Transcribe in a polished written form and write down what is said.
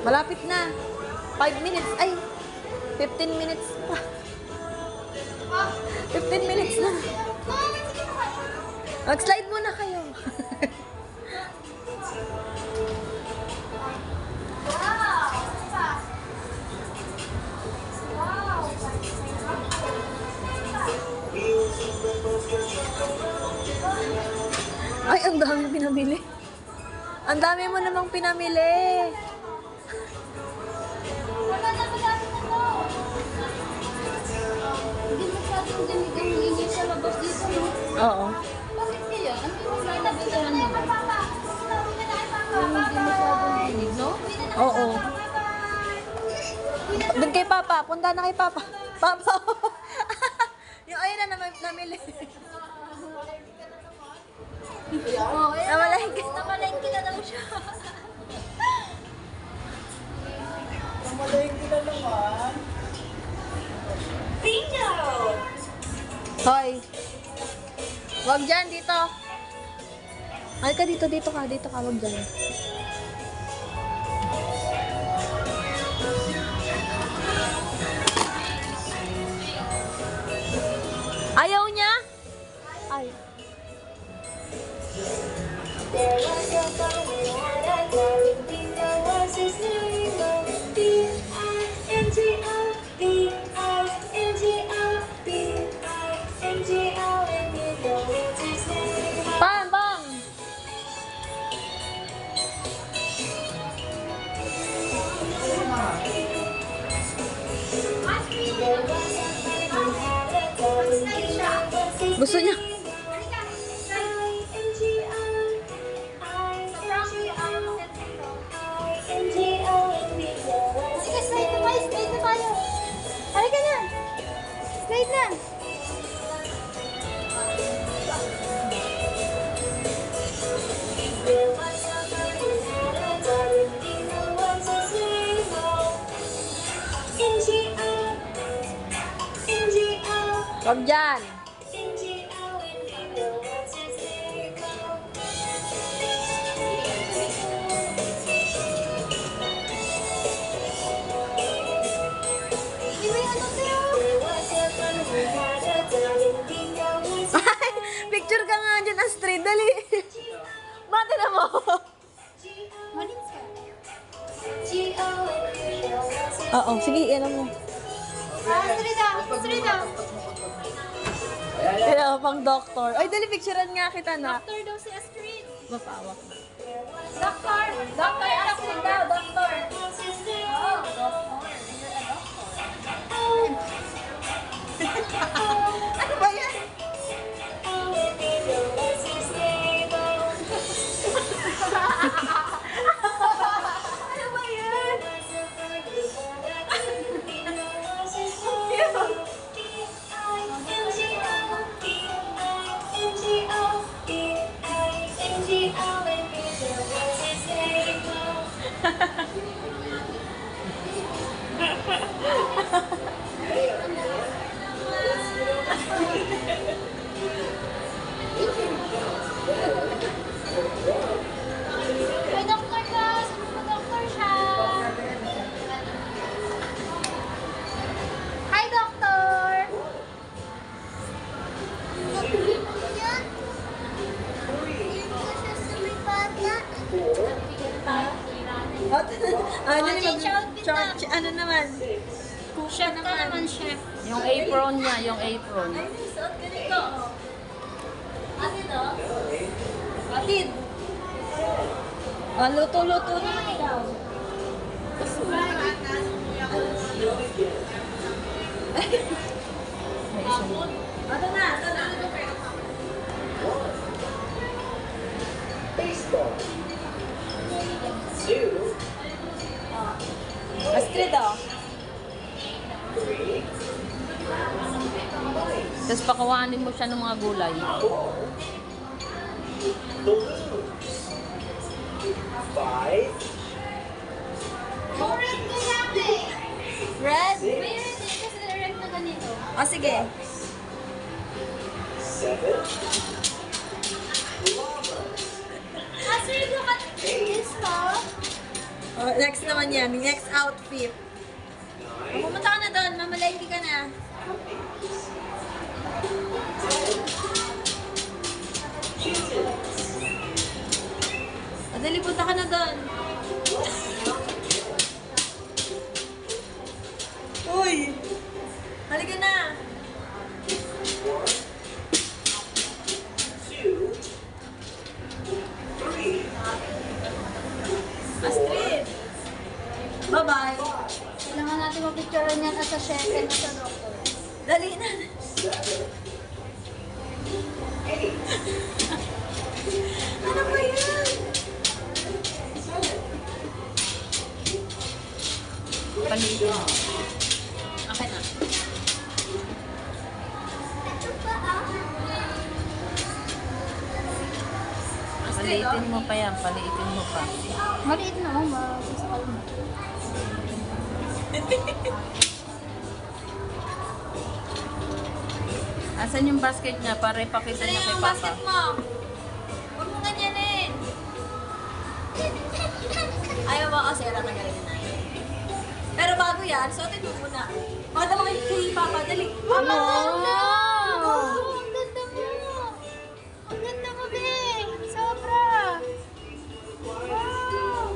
Malapit na. 5 minutes. Ay, 15 minutes pa. 15 minutes na. Mag-slide muna kayo. Ay, ang dami pinamili. Ang dami mo namang pinamili. Wala na, madami na to. Hindi masyadong damigang hindi sa labas dito, no? Oo. Bakit kaya? Ano yung nabitaran mo? Yung hindi masyadong dinig, no? Oo. Doon kay Papa. Punta na kay Papa. Papa. Yung ayun na naman namili. Oo, eh. Namalengke na daw siya. Namalengke na naman. Bingo! Hoy. Wag dyan, dito. Ay ka dito, dito ka, wag dyan. Ayaw niya? Ay. There was a boy who had a darling bingo, was his name B-I-N-G-O, B-I-N-G-O, B-I-N-G-O, and bingo was his name. Bang, bang. There was a boy who had a darling bingo, was his Gusto niya. Sige, slide na tayo, slide na tayo. Halika na. Slide na. There was a boy who had a darling bingo, was his name N-G-O, N-G-O, Wag dyan. N-G-O, and bingo was his name. Picture ka nga dyan, Astrid. Dali. Bata na mo. Oo, sige, ano mo. Kaya pang doctor. Ay, dali, picturean nga kita na. Doctor daw si Astrid. Mapawak. Doctor! Doctor Astrid daw, doctor! Oo, doctor. Ano ba yan? Ano ba yan? May doctor ka! Sino ba doctor siya? Hi, doctor! Ano ano naman? Chef ka naman, chef. Yung apron niya, yung apron. Ay, suot ganito. Atid, oh. Atid. Luto-luto naman ikaw. Ito na. Baseball. 2, Astrid, oh. 3, Tapos pakawanin mo siya ng mga gulay. balloons. 5, Red? May red din kasi red na ganito. O, sige. 7, llama. Astrid, look at this, no? Oh, next naman yan. Next outfit. Pumunta ka na doon. Mamalengke ka na. Madali, punta ka na doon. Uy! Halika na! Astrid! Bye-bye! Kailangan natin mapicturean yan as a chef and as a doctor. Dali na! Ano ba yan? Palitin mo. Okay na. Palitin mo pa yan. Palitin mo pa. Maliit na ako, masasakal mo. Asan yung basket niya para ipakita Saan niya kay yung Papa? basket mo? Huwag mo ganyanin. Ayaw mo kasi alam na galing na yun. Pero bago yan, suotin mo muna. Pakita mo kay Papa, dali. Papa! Ang ganda mo! Ang ganda mo, be! Sobra! Wow!